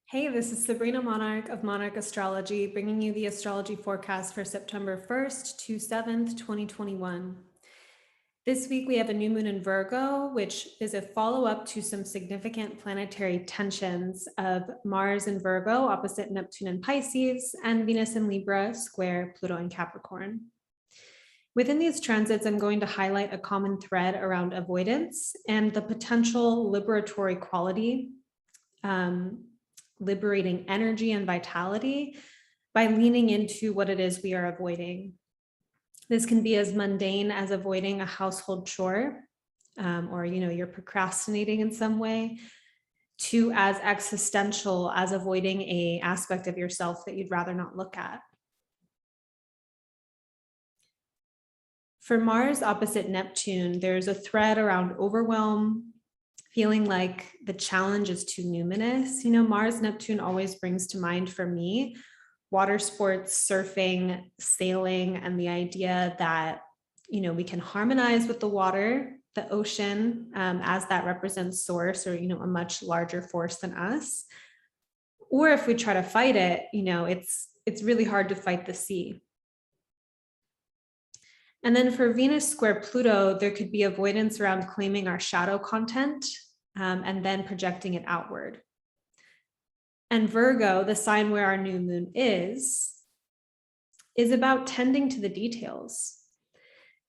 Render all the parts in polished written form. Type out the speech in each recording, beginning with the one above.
Hey, this is Sabrina Monarch of Monarch Astrology, bringing you the astrology forecast for September 1st to 7th, 2021. This week, we have a new moon in Virgo, which is a follow-up to some significant planetary tensions of Mars in Virgo opposite Neptune in Pisces and Venus in Libra square Pluto in Capricorn. Within these transits, I'm going to highlight a common thread around avoidance and the potential liberatory quality, liberating energy and vitality by leaning into what it is we are avoiding. This can be as mundane as avoiding a household chore, or you're procrastinating in some way, to as existential as avoiding an aspect of yourself that you'd rather not look at. For Mars opposite Neptune, there's a thread around overwhelm, feeling like the challenge is too numinous. Mars Neptune always brings to mind for me water sports, surfing, sailing, and the idea that we can harmonize with the water, the ocean, as that represents source or a much larger force than us. Or if we try to fight it, it's really hard to fight the sea. And then for Venus square Pluto, there could be avoidance around claiming our shadow content and then projecting it outward. And Virgo, the sign where our new moon is about tending to the details.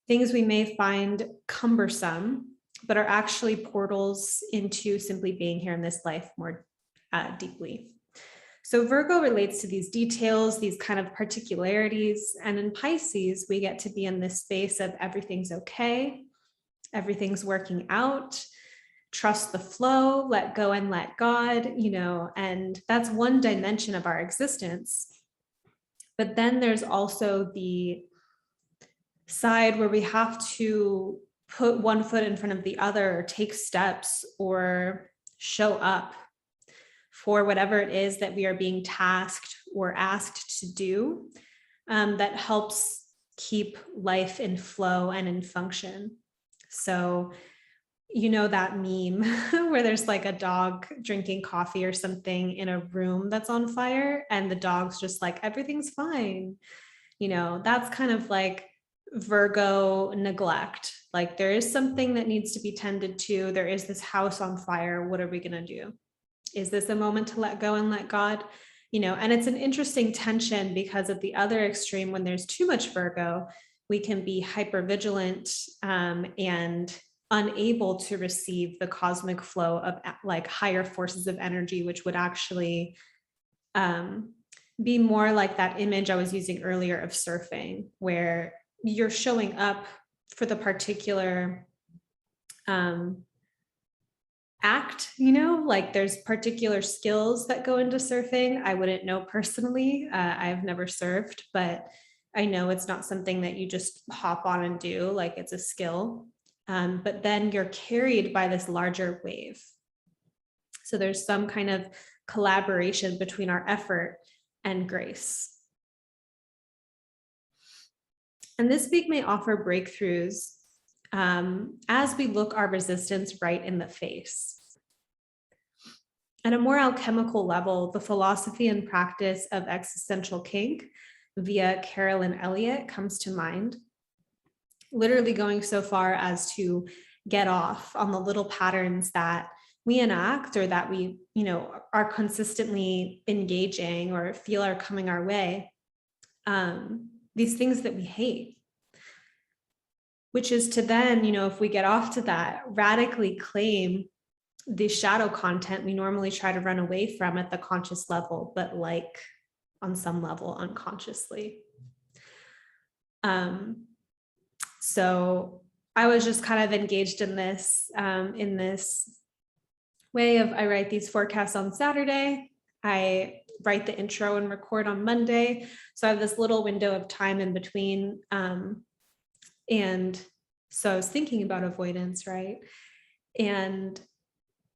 Things we may find cumbersome, but are actually portals into simply being here in this life more deeply. So Virgo relates to these details, these kind of particularities. And in Pisces, we get to be in this space of everything's okay, everything's working out, trust the flow, let go and let God, and that's one dimension of our existence. But then there's also the side where we have to put one foot in front of the other, or take steps, or show up for whatever it is that we are being tasked or asked to do, that helps keep life in flow and in function. So, that meme where there's like a dog drinking coffee or something in a room that's on fire, and the dog's just like, everything's fine. That's kind of like Virgo neglect. Like, there is something that needs to be tended to. There is this house on fire. What are we going to do? Is this a moment to let go and let God? And it's an interesting tension, because at the other extreme, when there's too much Virgo, we can be hypervigilant and unable to receive the cosmic flow of like higher forces of energy, which would actually be more like that image I was using earlier of surfing, where you're showing up for the particular act, like there's particular skills that go into surfing. I wouldn't know personally. I've never surfed, but I know it's not something that you just hop on and do. Like, it's a skill. But then you're carried by this larger wave. So there's some kind of collaboration between our effort and grace. And this week may offer breakthroughs as we look our resistance right in the face. At a more alchemical level, the philosophy and practice of existential kink via Carolyn Elliott comes to mind, literally going so far as to get off on the little patterns that we enact, or that we, are consistently engaging or feel are coming our way. These things that we hate, which is to then, if we get off to that, radically claim the shadow content we normally try to run away from at the conscious level, but like on some level unconsciously. So I was just kind of engaged in this way of, I write these forecasts on Saturday, I write the intro and record on Monday. So I have this little window of time in between. And so I was thinking about avoidance, right? And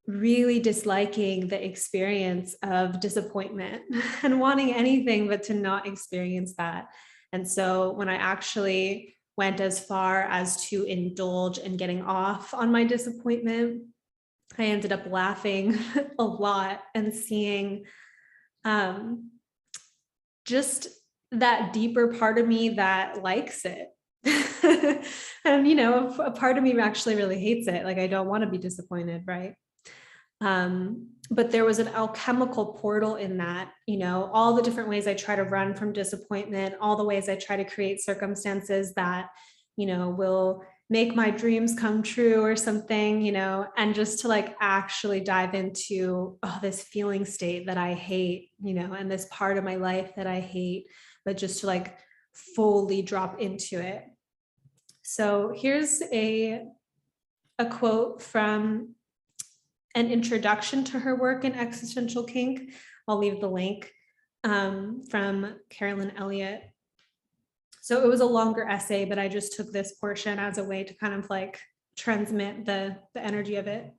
really disliking the experience of disappointment and wanting anything but to not experience that. And so when I actually went as far as to indulge in getting off on my disappointment, I ended up laughing a lot and seeing Just that deeper part of me that likes it. And, a part of me actually really hates it. Like, I don't want to be disappointed, right? But there was an alchemical portal in that, all the different ways I try to run from disappointment, all the ways I try to create circumstances that, will make my dreams come true or something, and just to like actually dive into this feeling state that I hate, and this part of my life that I hate, but just to like fully drop into it. So here's a quote from an introduction to her work in existential kink. I'll leave the link from Carolyn Elliott. So it was a longer essay, but I just took this portion as a way to kind of like transmit the energy of it.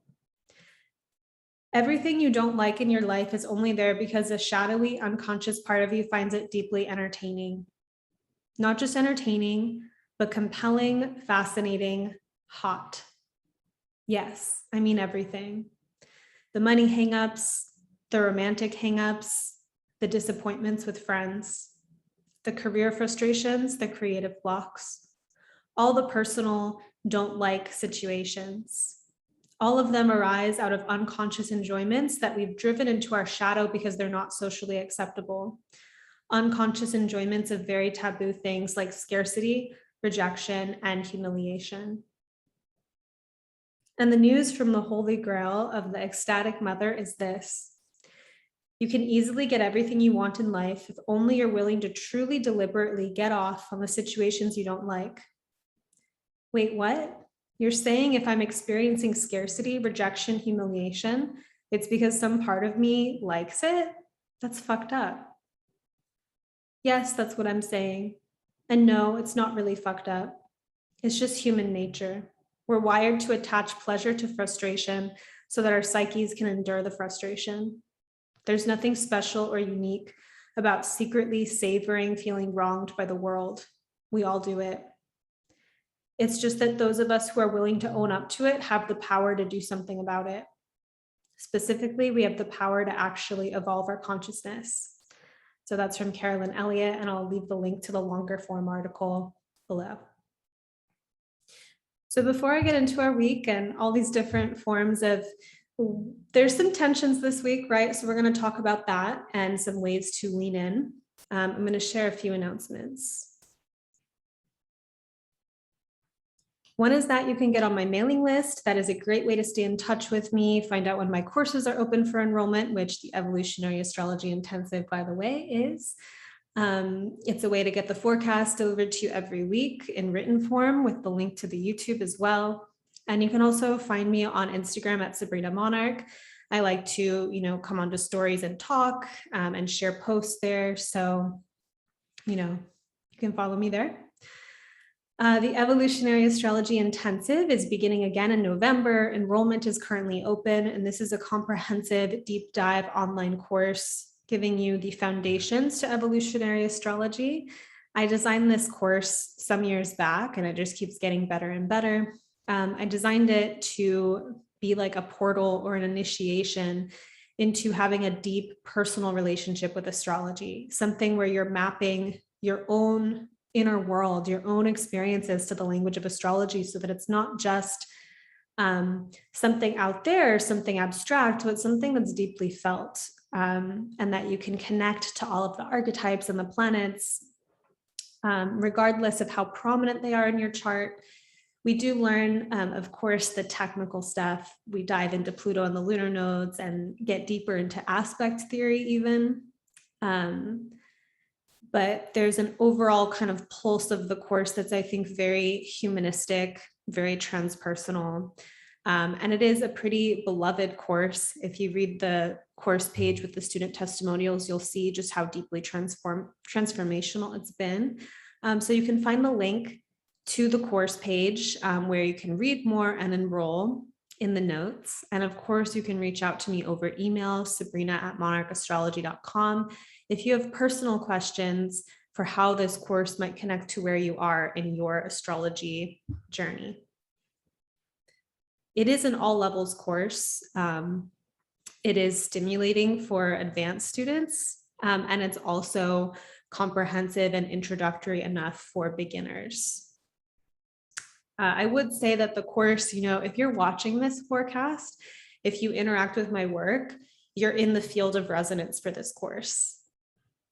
Everything you don't like in your life is only there because a shadowy, unconscious part of you finds it deeply entertaining. Not just entertaining, but compelling, fascinating, hot. Yes, I mean everything. The money hangups, the romantic hangups, the disappointments with friends, the career frustrations, the creative blocks, all the personal don't like situations. All of them arise out of unconscious enjoyments that we've driven into our shadow because they're not socially acceptable. Unconscious enjoyments of very taboo things like scarcity, rejection, and humiliation. And the news from the Holy Grail of the ecstatic mother is this: you can easily get everything you want in life if only you're willing to truly, deliberately get off on the situations you don't like. Wait, what? You're saying if I'm experiencing scarcity, rejection, humiliation, it's because some part of me likes it? That's fucked up. Yes, that's what I'm saying. And no, it's not really fucked up. It's just human nature. We're wired to attach pleasure to frustration so that our psyches can endure the frustration. There's nothing special or unique about secretly savoring feeling wronged by the world. We all do it. It's just that those of us who are willing to own up to it have the power to do something about it. Specifically, we have the power to actually evolve our consciousness. So that's from Carolyn Elliott, and I'll leave the link to the longer form article below. So before I get into our week and all these different forms of, there's some tensions this week, right? So we're going to talk about that and some ways to lean in. I'm going to share a few announcements. One is that you can get on my mailing list. That is a great way to stay in touch with me, find out when my courses are open for enrollment, which the Evolutionary Astrology Intensive, by the way, is. It's a way to get the forecast delivered to you every week in written form with the link to the YouTube as well. And you can also find me on Instagram at Sabrina Monarch. I like to, come onto stories and talk and share posts there. So, you can follow me there. The Evolutionary Astrology Intensive is beginning again in November. Enrollment is currently open, and this is a comprehensive deep dive online course giving you the foundations to evolutionary astrology. I designed this course some years back, and it just keeps getting better and better. I designed it to be like a portal or an initiation into having a deep personal relationship with astrology, something where you're mapping your own inner world, your own experiences to the language of astrology, so that it's not just something out there, something abstract, but something that's deeply felt, and that you can connect to all of the archetypes and the planets, regardless of how prominent they are in your chart. We do learn, of course, the technical stuff. We dive into Pluto and the lunar nodes and get deeper into aspect theory even. But there's an overall kind of pulse of the course that's, I think, very humanistic, very transpersonal. And it is a pretty beloved course. If you read the course page with the student testimonials, you'll see just how deeply transformational it's been. So you can find the link to the course page where you can read more and enroll in the notes. And of course, you can reach out to me over email, sabrina@monarchastrology.com. If you have personal questions for how this course might connect to where you are in your astrology journey. It is an all levels course. It is stimulating for advanced students, and it's also comprehensive and introductory enough for beginners. I would say that the course, if you're watching this forecast, if you interact with my work, you're in the field of resonance for this course.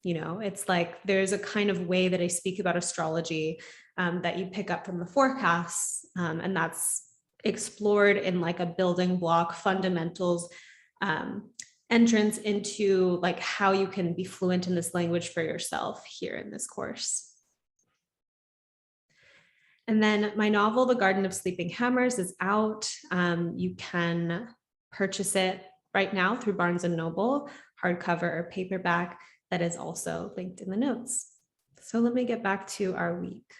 It's like there's a kind of way that I speak about astrology that you pick up from the forecasts, and that's explored in like a building block fundamentals entrance into like how you can be fluent in this language for yourself here in this course. And then my novel, The Garden of Sleeping Hammers, is out. You can purchase it right now through Barnes & Noble, hardcover or paperback. That is also linked in the notes. So let me get back to our week.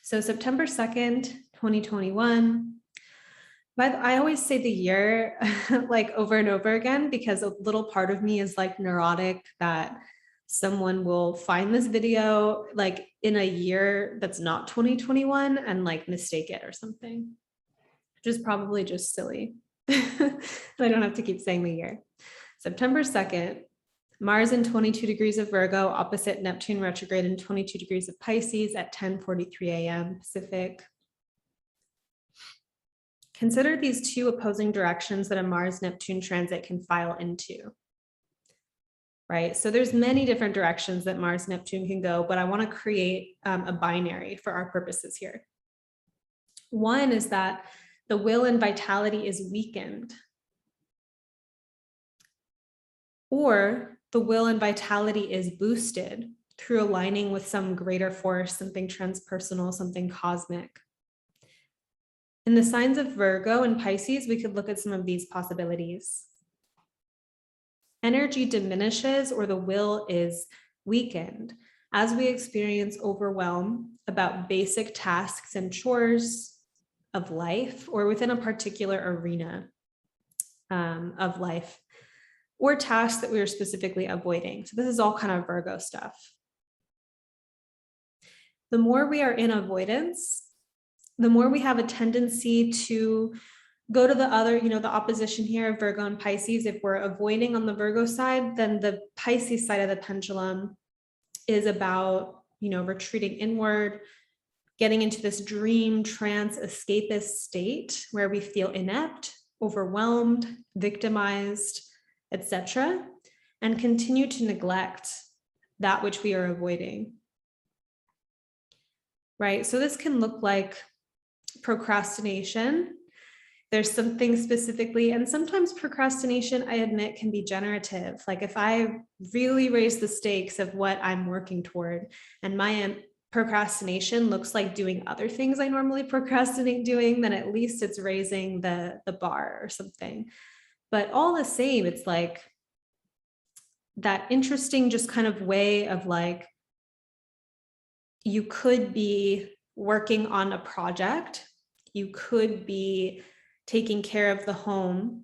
So September 2nd, 2021. But I always say the year like over and over again, because a little part of me is like neurotic that someone will find this video like in a year that's not 2021 and like mistake it or something, which is probably just silly. I don't have to keep saying the year. September 2nd, Mars in 22 degrees of Virgo, opposite Neptune retrograde in 22 degrees of Pisces at 10:43 a.m. Pacific. Consider these two opposing directions that a Mars-Neptune transit can file into. Right? So there's many different directions that Mars-Neptune can go, but I want to create a binary for our purposes here. One is that the will and vitality is weakened, or the will and vitality is boosted through aligning with some greater force, something transpersonal, something cosmic. In the signs of Virgo and Pisces, we could look at some of these possibilities. Energy diminishes or the will is weakened as we experience overwhelm about basic tasks and chores of life or within a particular arena of life or tasks that we are specifically avoiding. So this is all kind of Virgo stuff. The more we are in avoidance, the more we have a tendency to go to the other, the opposition here of Virgo and Pisces. If we're avoiding on the Virgo side, then the Pisces side of the pendulum is about, retreating inward, getting into this dream, trance, escapist state where we feel inept, overwhelmed, victimized, etc., and continue to neglect that which we are avoiding. Right? So this can look like procrastination. There's something specifically, and sometimes procrastination, I admit, can be generative. Like if I really raise the stakes of what I'm working toward, and my procrastination looks like doing other things I normally procrastinate doing, then at least it's raising the bar or something. But all the same, it's like that interesting just kind of way of like, you could be working on a project, you could be taking care of the home,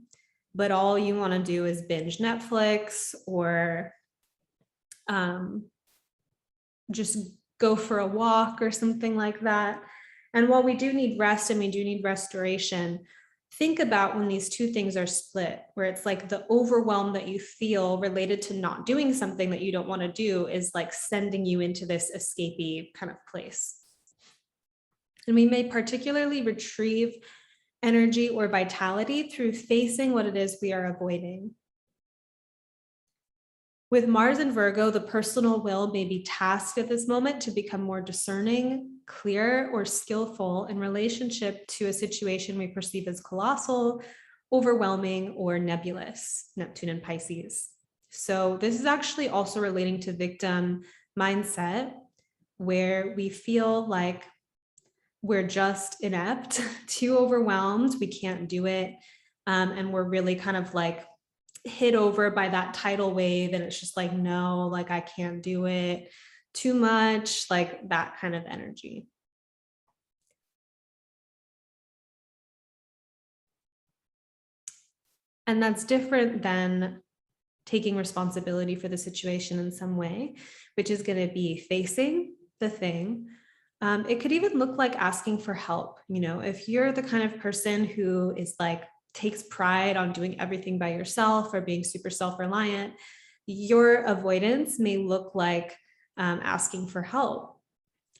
but all you want to do is binge Netflix or just go for a walk or something like that. And while we do need rest and we do need restoration, think about when these two things are split, where it's like the overwhelm that you feel related to not doing something that you don't want to do is like sending you into this escapee kind of place. And we may particularly retrieve energy or vitality through facing what it is we are avoiding. With Mars and Virgo, the personal will may be tasked at this moment to become more discerning, clear, or skillful in relationship to a situation we perceive as colossal, overwhelming, or nebulous, Neptune and Pisces. So this is actually also relating to victim mindset, where we feel like we're just inept, too overwhelmed, we can't do it, and we're really kind of like hit over by that tidal wave, and it's just like, no, like I can't do it, too much, like that kind of energy. And that's different than taking responsibility for the situation in some way, which is going to be facing the thing. It could even look like asking for help. If you're the kind of person who is like takes pride on doing everything by yourself or being super self-reliant, your avoidance may look like asking for help,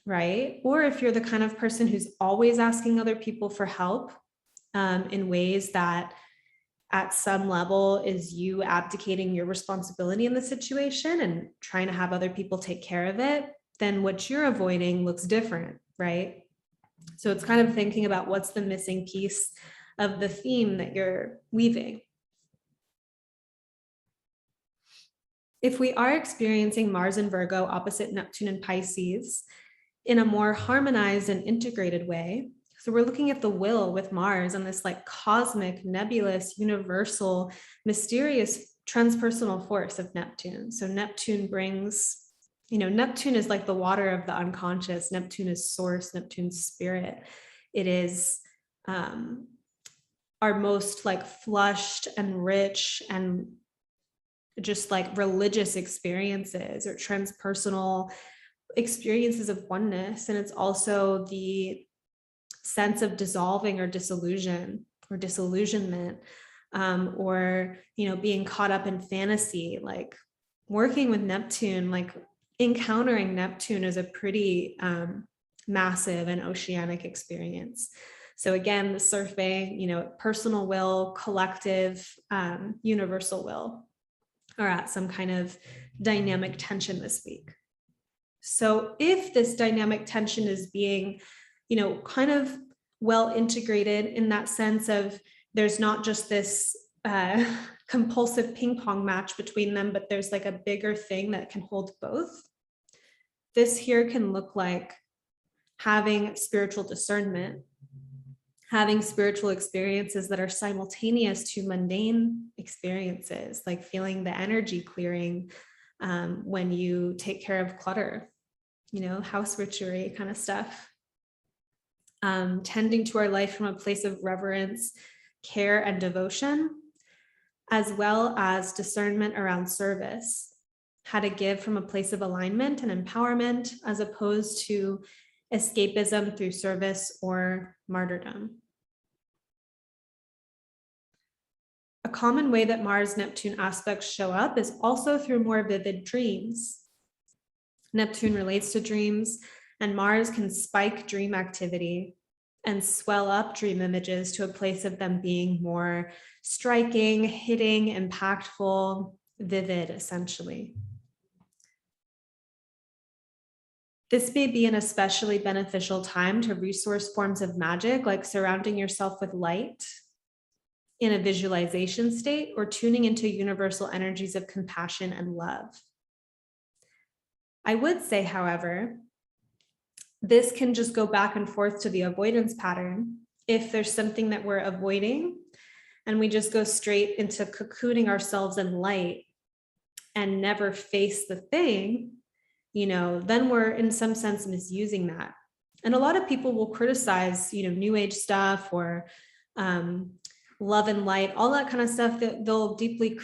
right? Or if you're the kind of person who's always asking other people for help in ways that at some level is you abdicating your responsibility in the situation and trying to have other people take care of it, then what you're avoiding looks different, right? So it's kind of thinking about what's the missing piece of the theme that you're weaving. If we are experiencing Mars in Virgo opposite Neptune in Pisces in a more harmonized and integrated way, so we're looking at the will with Mars and this like cosmic, nebulous, universal, mysterious transpersonal force of Neptune. So Neptune brings, Neptune is like the water of the unconscious. Neptune is source, Neptune's spirit. It is our most like flushed and rich and just like religious experiences or transpersonal experiences of oneness. And it's also the sense of dissolving or dissolution or disillusionment, or being caught up in fantasy. Like working with Neptune, like encountering Neptune is a pretty massive and oceanic experience. So again, the surfing, personal will, collective, universal will are at some kind of dynamic tension this week. So if this dynamic tension is being kind of well integrated in that sense of there's not just this compulsive ping pong match between them, but there's like a bigger thing that can hold both. This here can look like having spiritual discernment, having spiritual experiences that are simultaneous to mundane experiences, like feeling the energy clearing when you take care of clutter, house witchery kind of stuff. Tending to our life from a place of reverence, care, and devotion, as well as discernment around service, how to give from a place of alignment and empowerment, as opposed to escapism through service or martyrdom. A common way that Mars-Neptune aspects show up is also through more vivid dreams. Neptune relates to dreams, and Mars can spike dream activity and swell up dream images to a place of them being more striking, hitting, impactful, vivid, essentially. This may be an especially beneficial time to resource forms of magic, like surrounding yourself with light in a visualization state or tuning into universal energies of compassion and love. I would say, however, this can just go back and forth to the avoidance pattern. If there's something that we're avoiding and we just go straight into cocooning ourselves in light and never face the thing, then we're in some sense misusing that. And a lot of people will criticize, new age stuff or love and light, all that kind of stuff, that they'll deeply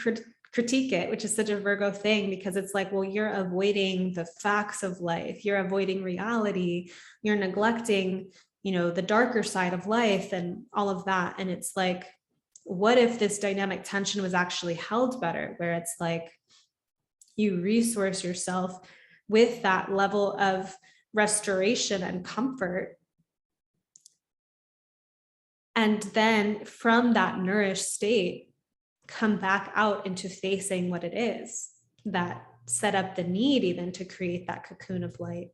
critique it, which is such a Virgo thing, because it's like, well, you're avoiding the facts of life, you're avoiding reality, you're neglecting, the darker side of life and all of that. And it's like, what if this dynamic tension was actually held better, where it's like you resource yourself with that level of restoration and comfort, and then from that nourished state, come back out into facing what it is that set up the need even to create that cocoon of light.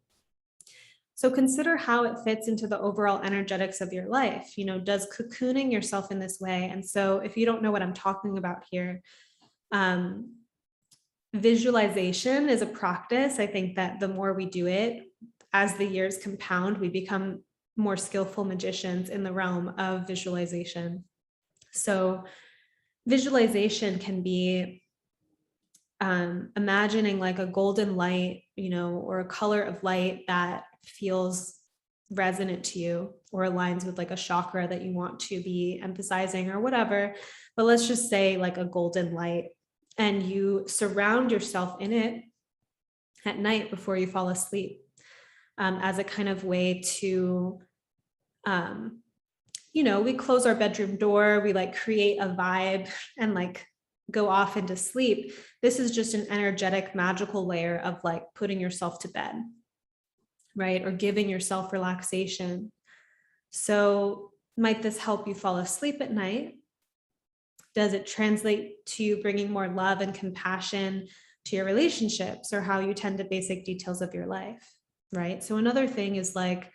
So consider how it fits into the overall energetics of your life. Does cocooning yourself in this way? And so if you don't know what I'm talking about here, visualization is a practice. I think that the more we do it, as the years compound, we become more skillful magicians in the realm of visualization. So visualization can be imagining like a golden light, or a color of light that feels resonant to you or aligns with like a chakra that you want to be emphasizing or whatever. But let's just say like a golden light, and you surround yourself in it at night before you fall asleep, as a kind of way to we close our bedroom door, we like create a vibe and like go off into sleep. This is just an energetic, magical layer of like putting yourself to bed, right? Or giving yourself relaxation. So might this help you fall asleep at night? Does it translate to bringing more love and compassion to your relationships or how you tend to basic details of your life, right? So another thing is like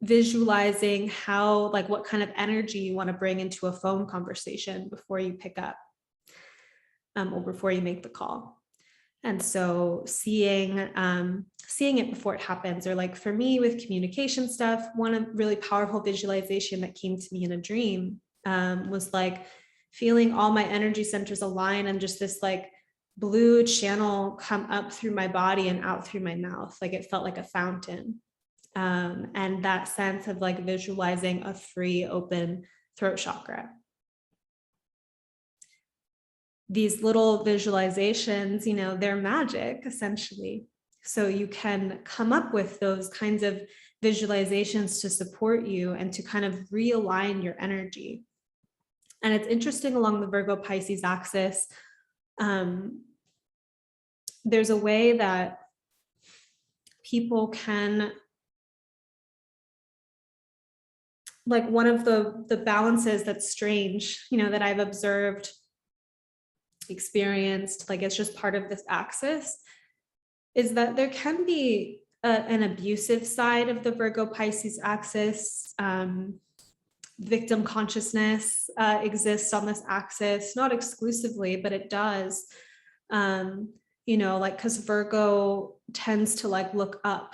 visualizing how, like what kind of energy you want to bring into a phone conversation before you pick up or before you make the call. And so seeing it before it happens, or like for me with communication stuff, one really powerful visualization that came to me in a dream was like feeling all my energy centers align and just this like blue channel come up through my body and out through my mouth. Like it felt like a fountain. And that sense of like visualizing a free, open throat chakra. These little visualizations, they're magic essentially. So you can come up with those kinds of visualizations to support you and to kind of realign your energy. And it's interesting along the Virgo Pisces axis, there's a way that people can, like one of the balances that's strange, that I've observed, experienced, like it's just part of this axis, is that there can be an abusive side of the Virgo Pisces axis. Victim consciousness exists on this axis, not exclusively, but it does. Like because Virgo tends to like look up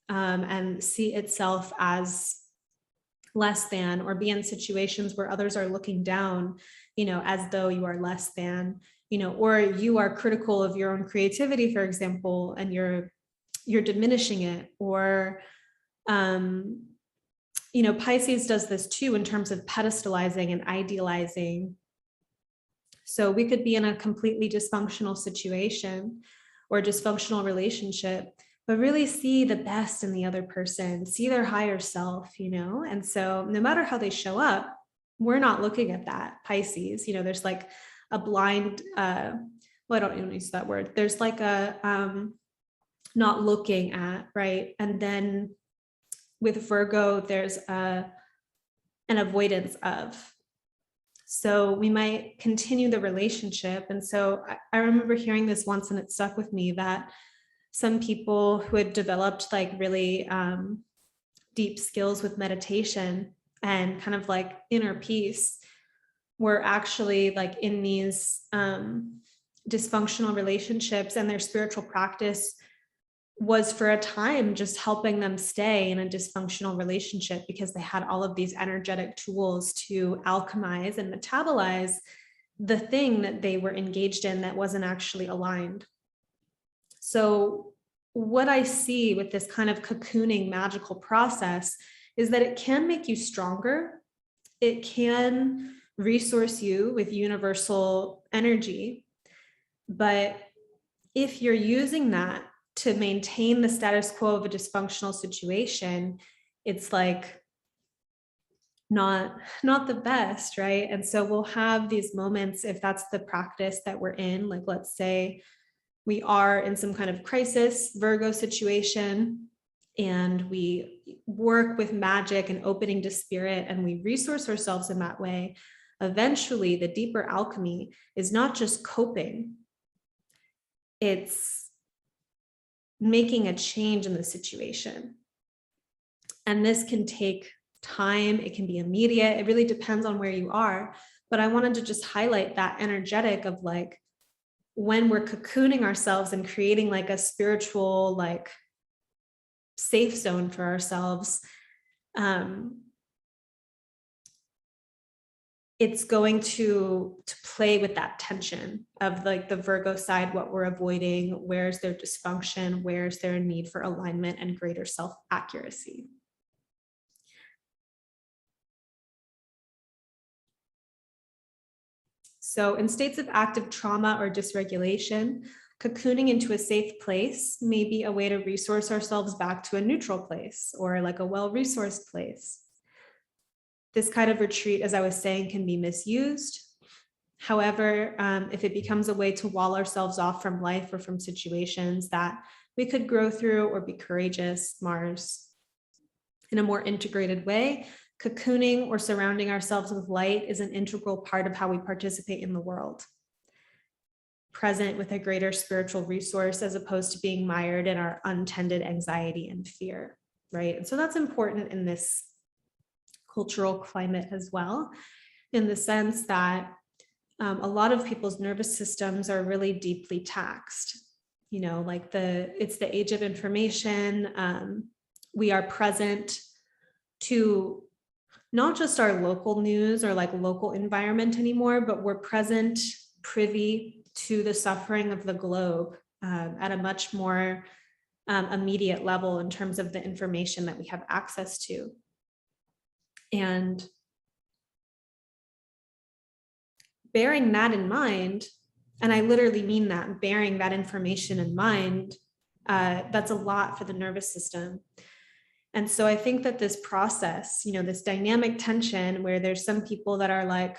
and see itself as less than, or be in situations where others are looking down, as though you are less than, or you are critical of your own creativity, for example, and you're diminishing it. Or Pisces does this too in terms of pedestalizing and idealizing. So we could be in a completely dysfunctional situation or dysfunctional relationship, but really see the best in the other person, see their higher self, and so no matter how they show up, we're not looking at that, Pisces. There's like a blind, well, I don't even use that word. There's like a not looking at, right? And then with Virgo, there's an avoidance of. So we might continue the relationship. And so I remember hearing this once and it stuck with me, that some people who had developed like really deep skills with meditation and kind of like inner peace were actually like in these dysfunctional relationships, and their spiritual practice was for a time just helping them stay in a dysfunctional relationship because they had all of these energetic tools to alchemize and metabolize the thing that they were engaged in that wasn't actually aligned. So what I see with this kind of cocooning magical process is that it can make you stronger. It can resource you with universal energy. But if you're using that to maintain the status quo of a dysfunctional situation, it's like not the best, right? And so we'll have these moments, if that's the practice that we're in, like let's say we are in some kind of crisis Virgo situation and we work with magic and opening to spirit and we resource ourselves in that way, eventually the deeper alchemy is not just coping, it's making a change in the situation. And this can take time, it can be immediate, it really depends on where you are. But I wanted to just highlight that energetic of like, when we're cocooning ourselves and creating like a spiritual, like safe zone for ourselves, it's going to play with that tension of like the Virgo side, what we're avoiding, where's their dysfunction, where's their need for alignment and greater self-accuracy. So in states of active trauma or dysregulation, cocooning into a safe place may be a way to resource ourselves back to a neutral place or like a well-resourced place. This kind of retreat, as I was saying, can be misused. However, if it becomes a way to wall ourselves off from life or from situations that we could grow through or be courageous, Mars, in a more integrated way, cocooning or surrounding ourselves with light is an integral part of how we participate in the world. Present with a greater spiritual resource as opposed to being mired in our untended anxiety and fear, right? And so that's important in this cultural climate as well, in the sense that a lot of people's nervous systems are really deeply taxed. You know, like it's the age of information. We are present to not just our local news or like local environment anymore, but we're present, privy to the suffering of the globe at a much more immediate level in terms of the information that we have access to. And bearing that in mind, and I literally mean that, bearing that information in mind, that's a lot for the nervous system. And so I think that this process, you know, this dynamic tension where there's some people that are like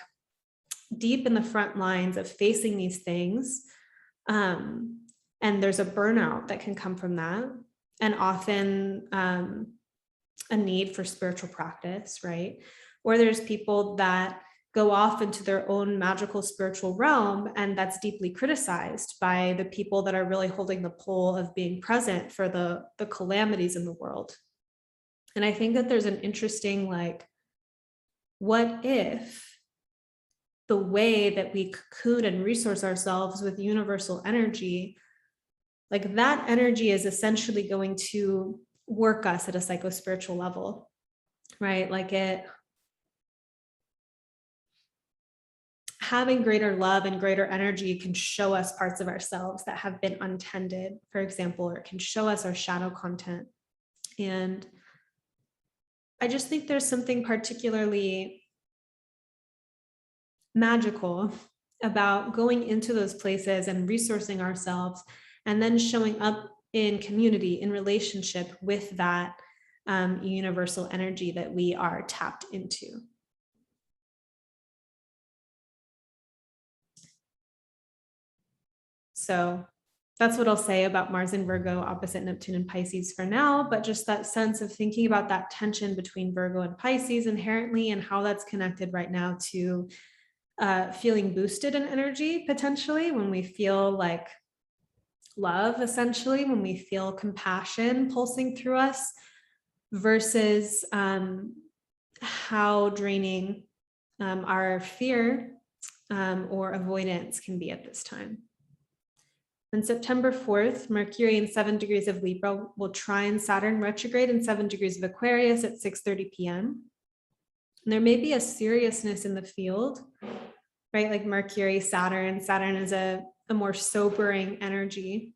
deep in the front lines of facing these things, and there's a burnout that can come from that, and often a need for spiritual practice, right? Or there's people that go off into their own magical spiritual realm, and that's deeply criticized by the people that are really holding the pole of being present for the calamities in the world. And I think that there's an interesting, like, what if the way that we cocoon and resource ourselves with universal energy, like that energy is essentially going to work us at a psychospiritual level, right? Like having greater love and greater energy can show us parts of ourselves that have been untended, for example, or it can show us our shadow content. And I just think there's something particularly magical about going into those places and resourcing ourselves and then showing up in community, in relationship with that universal energy that we are tapped into. So that's what I'll say about Mars in Virgo opposite Neptune and Pisces for now, but just that sense of thinking about that tension between Virgo and Pisces inherently and how that's connected right now to feeling boosted in energy potentially when we feel like love, essentially, when we feel compassion pulsing through us, versus how draining our fear or avoidance can be at this time. On September 4th, Mercury in 7 degrees of Libra will trine Saturn retrograde in 7 degrees of Aquarius at 6:30 p.m. And there may be a seriousness in the field, right? Like Mercury, Saturn is a more sobering energy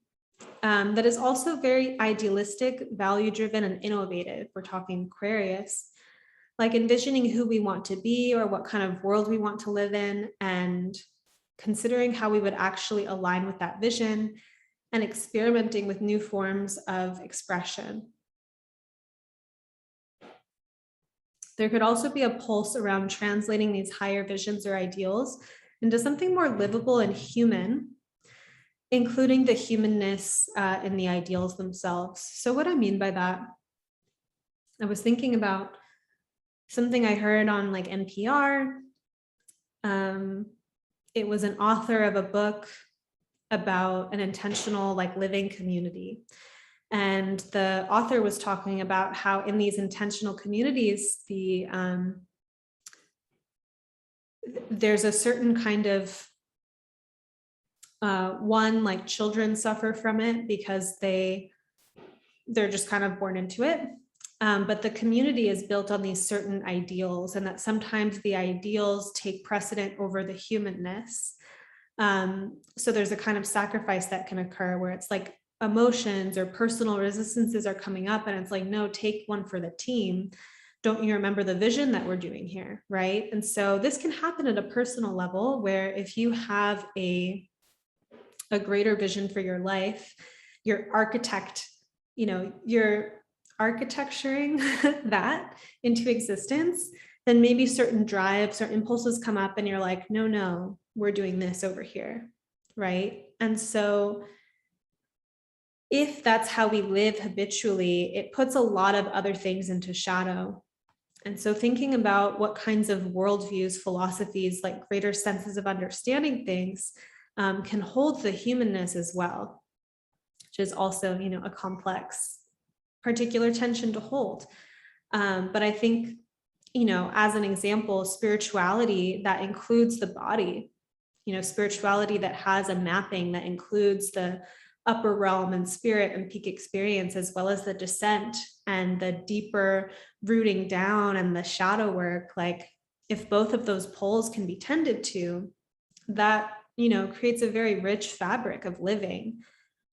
that is also very idealistic, value-driven, and innovative. We're talking Aquarius, like envisioning who we want to be or what kind of world we want to live in, and considering how we would actually align with that vision and experimenting with new forms of expression. There could also be a pulse around translating these higher visions or ideals into something more livable and human, including the humanness in the ideals themselves. So what I mean by that, I was thinking about something I heard on like NPR. It was an author of a book about an intentional like living community. And the author was talking about how in these intentional communities, there's a certain kind of like children suffer from it because they're just kind of born into it. But the community is built on these certain ideals, and that sometimes the ideals take precedent over the humanness. So there's a kind of sacrifice that can occur where it's like emotions or personal resistances are coming up, and it's like, no, take one for the team. Don't you remember the vision that we're doing here, right? And so this can happen at a personal level where if you have a a greater vision for your life, you're you're architecturing that into existence, then maybe certain drives or impulses come up and you're like, no, we're doing this over here, right? And so if that's how we live habitually, it puts a lot of other things into shadow. And so thinking about what kinds of worldviews, philosophies, like greater senses of understanding things can hold the humanness as well, which is also, a complex particular tension to hold. But I think, as an example, spirituality that includes the body, spirituality that has a mapping that includes the upper realm and spirit and peak experience, as well as the descent and the deeper rooting down and the shadow work. Like if both of those poles can be tended to, that, creates a very rich fabric of living.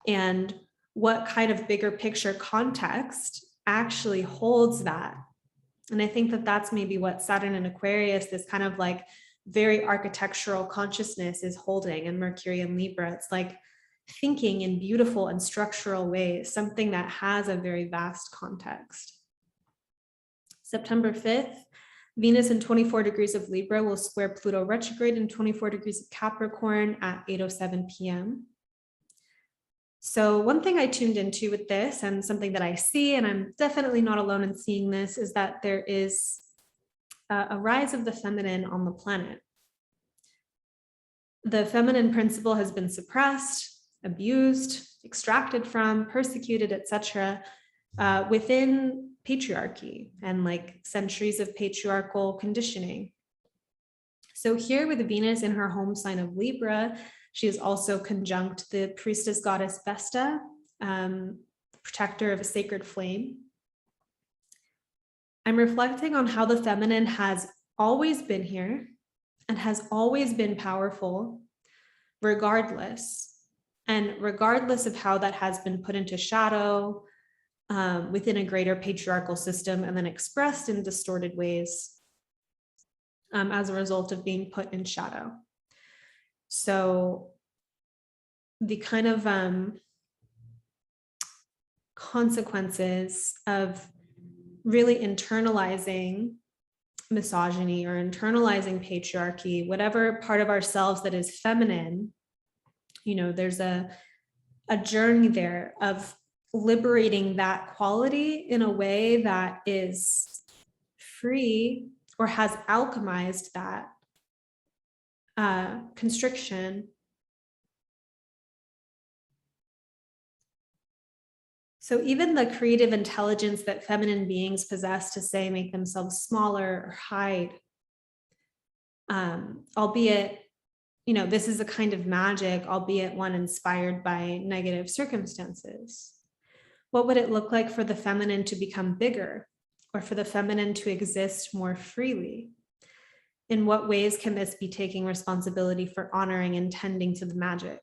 And what kind of bigger picture context actually holds that? And I think that that's maybe what Saturn in Aquarius, this kind of like very architectural consciousness, is holding, and Mercury in Libra. It's like thinking in beautiful and structural ways, something that has a very vast context. September 5th, Venus in 24 degrees of Libra will square Pluto retrograde in 24 degrees of Capricorn at 8:07 p.m. So one thing I tuned into with this, and something that I see, and I'm definitely not alone in seeing this, is that there is a rise of the feminine on the planet. The feminine principle has been suppressed, abused, extracted from, persecuted, etc., within patriarchy and like centuries of patriarchal conditioning. So here with Venus in her home sign of Libra, she is also conjunct the priestess goddess Vesta, protector of a sacred flame. I'm reflecting on how the feminine has always been here and has always been powerful, regardless. And regardless of how that has been put into shadow within a greater patriarchal system and then expressed in distorted ways as a result of being put in shadow. So the kind of consequences of really internalizing misogyny or internalizing patriarchy, whatever part of ourselves that is feminine, there's a journey there of liberating that quality in a way that is free or has alchemized that constriction. So even the creative intelligence that feminine beings possess to, say, make themselves smaller or hide, albeit, this is a kind of magic, albeit one inspired by negative circumstances. What would it look like for the feminine to become bigger, or for the feminine to exist more freely? In what ways can this be taking responsibility for honoring and tending to the magic?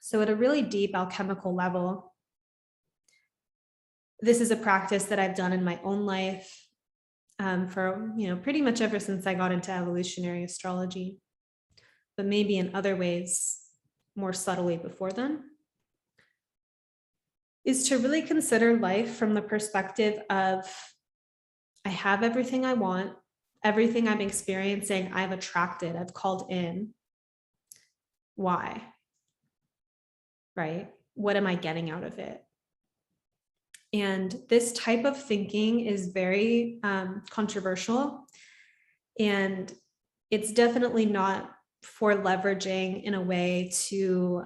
So at a really deep alchemical level, this is a practice that I've done in my own life for, pretty much ever since I got into evolutionary astrology, but maybe in other ways more subtly before then, is to really consider life from the perspective of, I have everything I want, everything I'm experiencing, I've attracted, I've called in. Why? Right? What am I getting out of it? And this type of thinking is very controversial, and it's definitely not for leveraging in a way to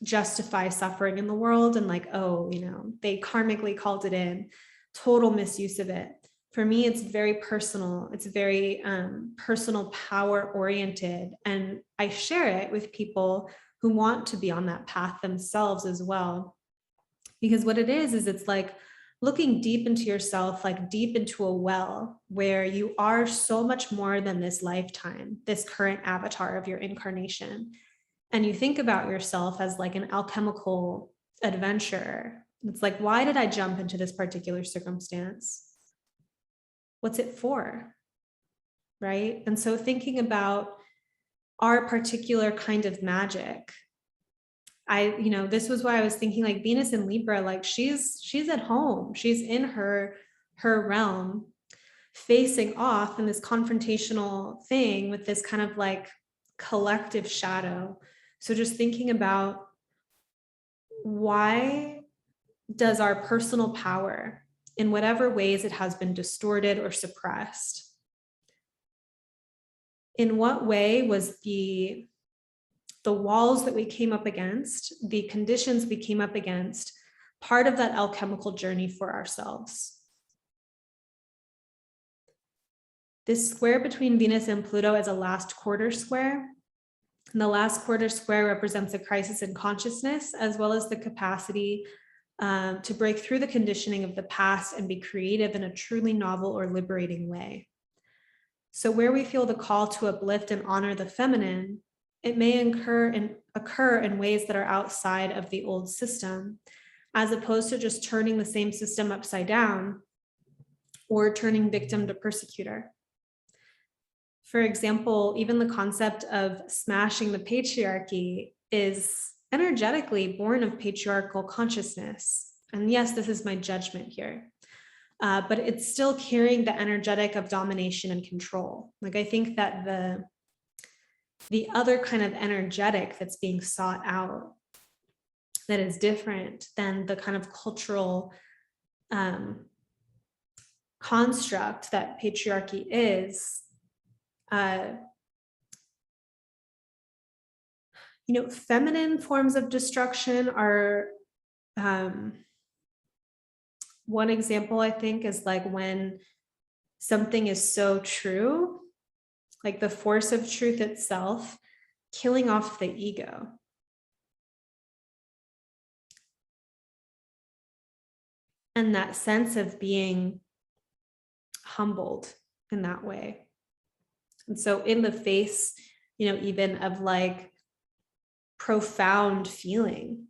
justify suffering in the world and like, oh, they karmically called it in. Total misuse of it. For me, it's very personal. It's very personal, power oriented, and I share it with people who want to be on that path themselves as well. Because what it is it's like looking deep into yourself, like deep into a well where you are so much more than this lifetime, this current avatar of your incarnation. And you think about yourself as like an alchemical adventurer. It's like, why did I jump into this particular circumstance? What's it for? right? And so thinking about our particular kind of magic, this was why I was thinking like Venus in Libra, like she's at home, she's in her realm, facing off in this confrontational thing with this kind of like collective shadow. So just thinking about, why does our personal power, in whatever ways it has been distorted or suppressed, in what way was the walls that we came up against, the conditions we came up against, part of that alchemical journey for ourselves? This square between Venus and Pluto is a last quarter square. And the last quarter square represents a crisis in consciousness, as well as the capacity to break through the conditioning of the past and be creative in a truly novel or liberating way. So where we feel the call to uplift and honor the feminine, it may occur in ways that are outside of the old system, as opposed to just turning the same system upside down or turning victim to persecutor. For example, even the concept of smashing the patriarchy is energetically born of patriarchal consciousness. And yes, this is my judgment here, but it's still carrying the energetic of domination and control. Like, I think that the other kind of energetic that's being sought out, that is different than the kind of cultural construct that patriarchy is, feminine forms of destruction are, one example I think is like when something is so true, like the force of truth itself, killing off the ego. And that sense of being humbled in that way. And so in the face, even of like profound feeling,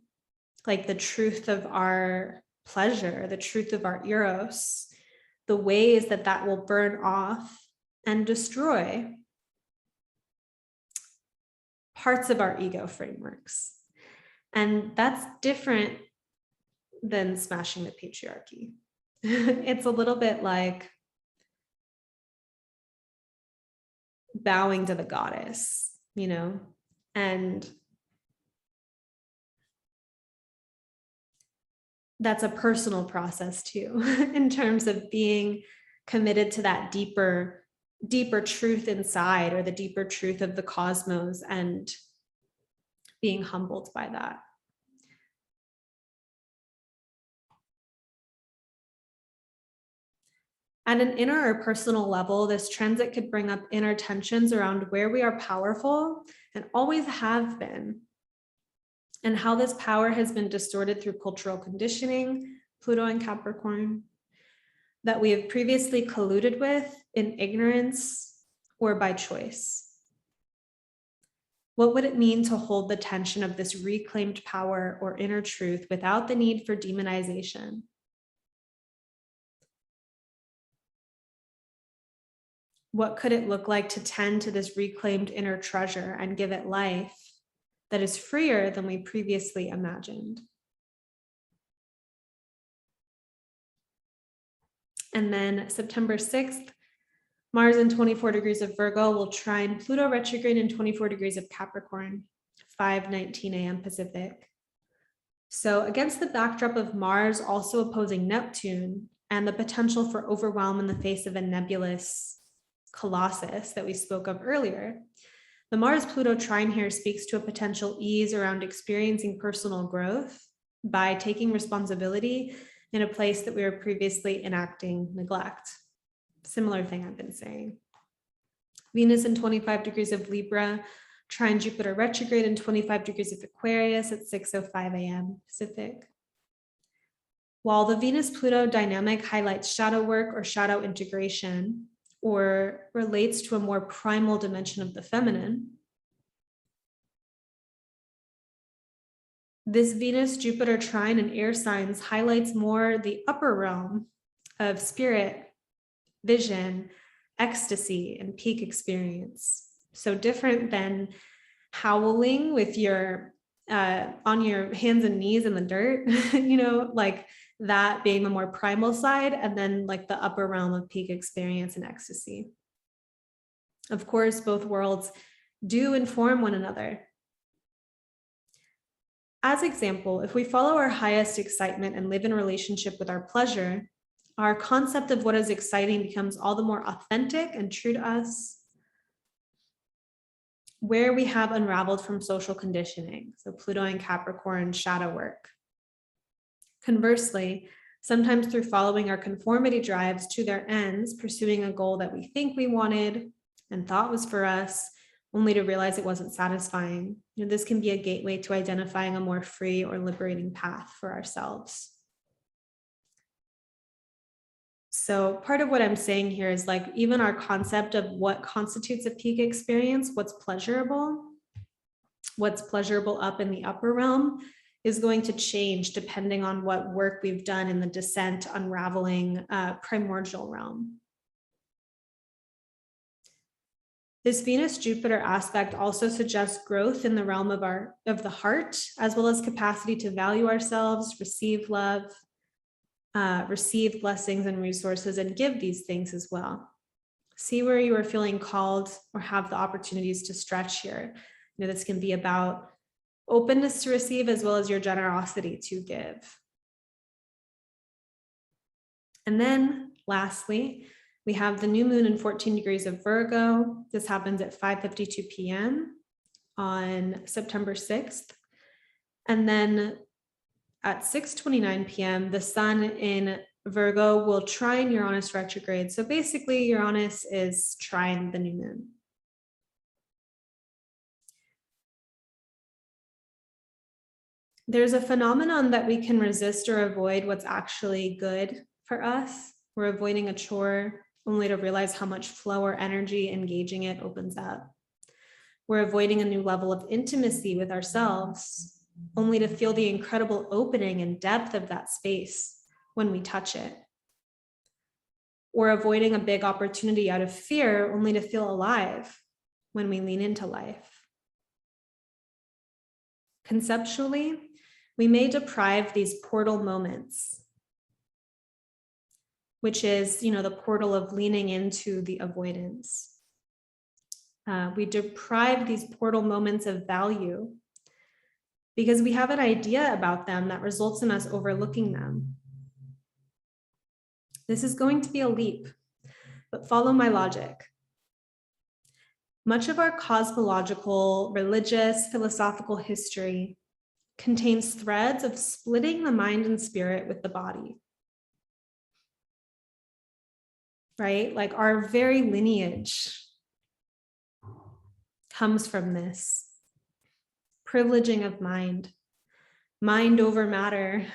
like the truth of our pleasure, the truth of our eros, the ways that that will burn off and destroy parts of our ego frameworks. And that's different than smashing the patriarchy. It's a little bit like bowing to the goddess, and that's a personal process too, in terms of being committed to that deeper truth inside, or the deeper truth of the cosmos, and being humbled by that. At an inner or personal level, this transit could bring up inner tensions around where we are powerful and always have been, and how this power has been distorted through cultural conditioning, Pluto and Capricorn, that we have previously colluded with in ignorance or by choice. What would it mean to hold the tension of this reclaimed power or inner truth without the need for demonization? What could it look like to tend to this reclaimed inner treasure and give it life that is freer than we previously imagined? And then September 6th, Mars in 24 degrees of Virgo will trine Pluto retrograde in 24 degrees of Capricorn, 5:19 a.m. Pacific. So against the backdrop of Mars also opposing Neptune and the potential for overwhelm in the face of a nebulous colossus that we spoke of earlier, the Mars-Pluto trine here speaks to a potential ease around experiencing personal growth by taking responsibility in a place that we were previously enacting neglect. Similar thing I've been saying. Venus in 25 degrees of Libra, trine Jupiter retrograde in 25 degrees of Aquarius at 6:05 a.m. Pacific. While the Venus-Pluto dynamic highlights shadow work or shadow integration, or relates to a more primal dimension of the feminine, this Venus-Jupiter trine in air signs highlights more the upper realm of spirit, vision, ecstasy and peak experience. So different than howling with your on your hands and knees in the dirt, like that being the more primal side, and then like the upper realm of peak experience and ecstasy. Of course, both worlds do inform one another. As example, if we follow our highest excitement and live in relationship with our pleasure, our concept of what is exciting becomes all the more authentic and true to us, where we have unraveled from social conditioning. So Pluto and Capricorn shadow work. Conversely, sometimes through following our conformity drives to their ends, pursuing a goal that we think we wanted and thought was for us, only to realize it wasn't satisfying. This can be a gateway to identifying a more free or liberating path for ourselves. So part of what I'm saying here is like even our concept of what constitutes a peak experience, what's pleasurable up in the upper realm is going to change depending on what work we've done in the descent, unraveling primordial realm. This Venus-Jupiter aspect also suggests growth in the realm of the heart, as well as capacity to value ourselves, receive love, receive blessings and resources, and give these things as well. See where you are feeling called or have the opportunities to stretch here. This can be about openness to receive as well as your generosity to give. And then lastly, we have the new moon in 14 degrees of Virgo. This happens at 5:52 p.m. on September 6th. And then at 6:29 p.m., the sun in Virgo will trine Uranus retrograde. So basically, Uranus is trine the new moon. There's a phenomenon that we can resist or avoid what's actually good for us. We're avoiding a chore only to realize how much flow or energy engaging it opens up. We're avoiding a new level of intimacy with ourselves only to feel the incredible opening and depth of that space when we touch it. We're avoiding a big opportunity out of fear only to feel alive when we lean into life. Conceptually, we may deprive these portal moments, which is, the portal of leaning into the avoidance. We deprive these portal moments of value because we have an idea about them that results in us overlooking them. This is going to be a leap, but follow my logic. Much of our cosmological, religious, philosophical history contains threads of splitting the mind and spirit with the body. Right? Like our very lineage comes from this privileging of mind over matter,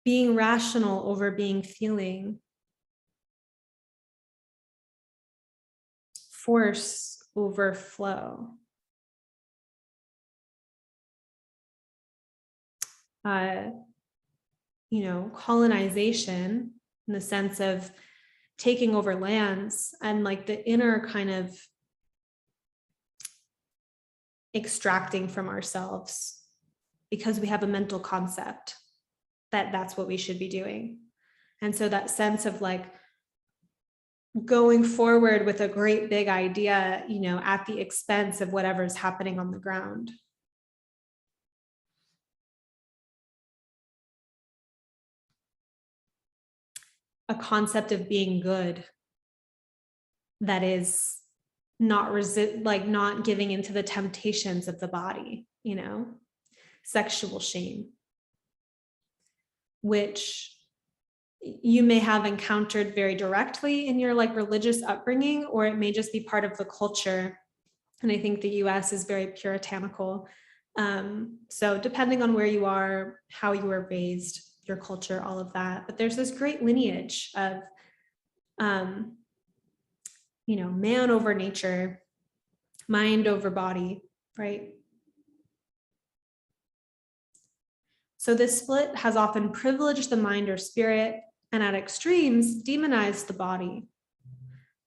being rational over being feeling, force over flow. Colonization in the sense of taking over lands and like the inner kind of extracting from ourselves because we have a mental concept that that's what we should be doing. And so that sense of like going forward with a great big idea, at the expense of whatever's happening on the ground. A concept of being good that is not not giving into the temptations of the body, sexual shame, which you may have encountered very directly in your religious upbringing, or it may just be part of the culture. And I think the US is very puritanical. So depending on where you are, how you were raised, your culture, all of that. But there's this great lineage of, man over nature, mind over body, right? So this split has often privileged the mind or spirit, and at extremes, demonize the body,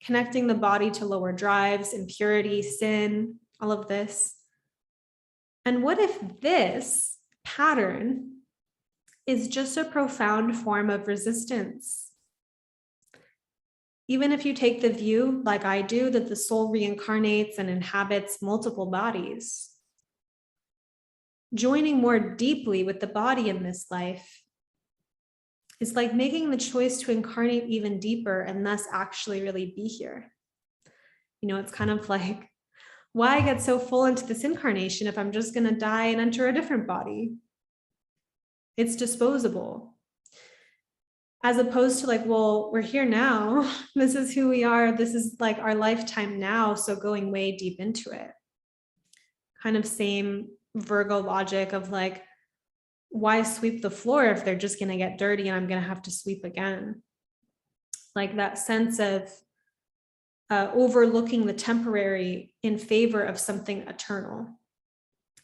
connecting the body to lower drives, impurity, sin, all of this. And what if this pattern is just a profound form of resistance? Even if you take the view, like I do, that the soul reincarnates and inhabits multiple bodies, joining more deeply with the body in this life is like making the choice to incarnate even deeper and thus actually really be here. You know, it's kind of like, why get so full into this incarnation if I'm just going to die and enter a different body? It's disposable. As opposed to like, well, we're here now. This is who we are. This is like our lifetime now. So going way deep into it. Kind of same Virgo logic of like, why sweep the floor if they're just going to get dirty and I'm going to have to sweep again? Like that sense of overlooking the temporary in favor of something eternal,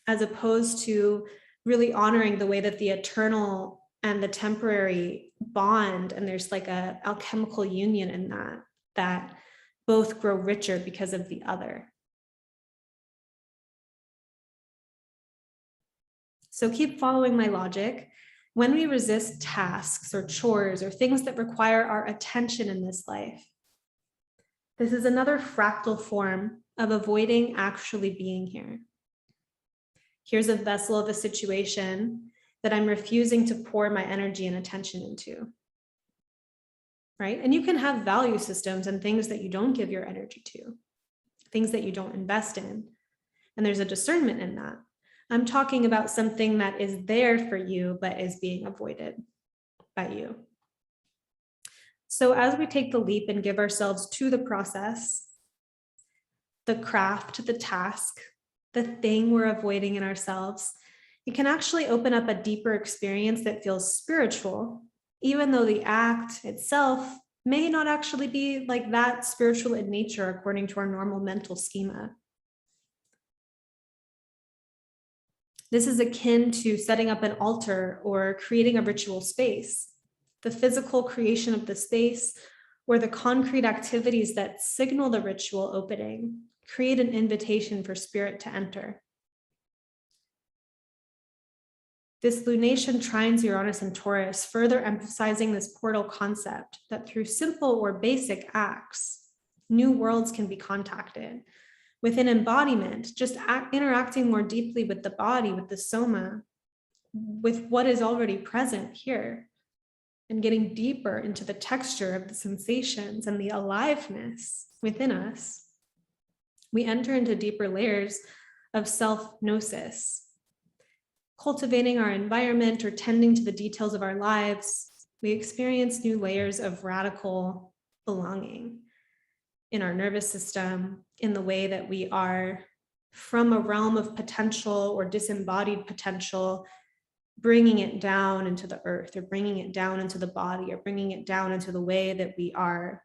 as opposed to really honoring the way that the eternal and the temporary bond, and there's like a alchemical union in that both grow richer because of the other. So keep following my logic. When we resist tasks or chores or things that require our attention in this life, this is another fractal form of avoiding actually being here. Here's a vessel of a situation that I'm refusing to pour my energy and attention into, right? And you can have value systems and things that you don't give your energy to, things that you don't invest in. And there's a discernment in that. I'm talking about something that is there for you, but is being avoided by you. So as we take the leap and give ourselves to the process, the craft, the task, the thing we're avoiding in ourselves, it can actually open up a deeper experience that feels spiritual, even though the act itself may not actually be like that spiritual in nature according to our normal mental schema. This is akin to setting up an altar or creating a ritual space. The physical creation of the space or the concrete activities that signal the ritual opening create an invitation for spirit to enter. This lunation trines Uranus and Taurus, further emphasizing this portal concept that through simple or basic acts, new worlds can be contacted. With an embodiment, just interacting more deeply with the body, with the soma, with what is already present here, and getting deeper into the texture of the sensations and the aliveness within us, we enter into deeper layers of self-gnosis. Cultivating our environment or tending to the details of our lives, we experience new layers of radical belonging in our nervous system, in the way that we are from a realm of potential or disembodied potential, bringing it down into the earth, or bringing it down into the body, or bringing it down into the way that we are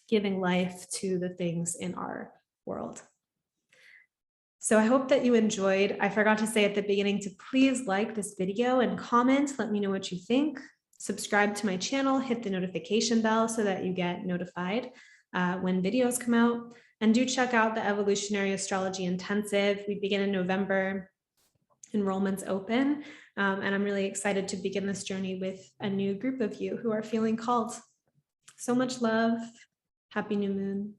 giving life to the things in our world. So I hope that you enjoyed. I forgot to say at the beginning to please like this video and comment, let me know what you think. Subscribe to my channel, hit the notification bell so that you get notified when videos come out. And do check out the Evolutionary Astrology Intensive. We begin in November. Enrollment's open. And I'm really excited to begin this journey with a new group of you who are feeling called. So much love. Happy new moon.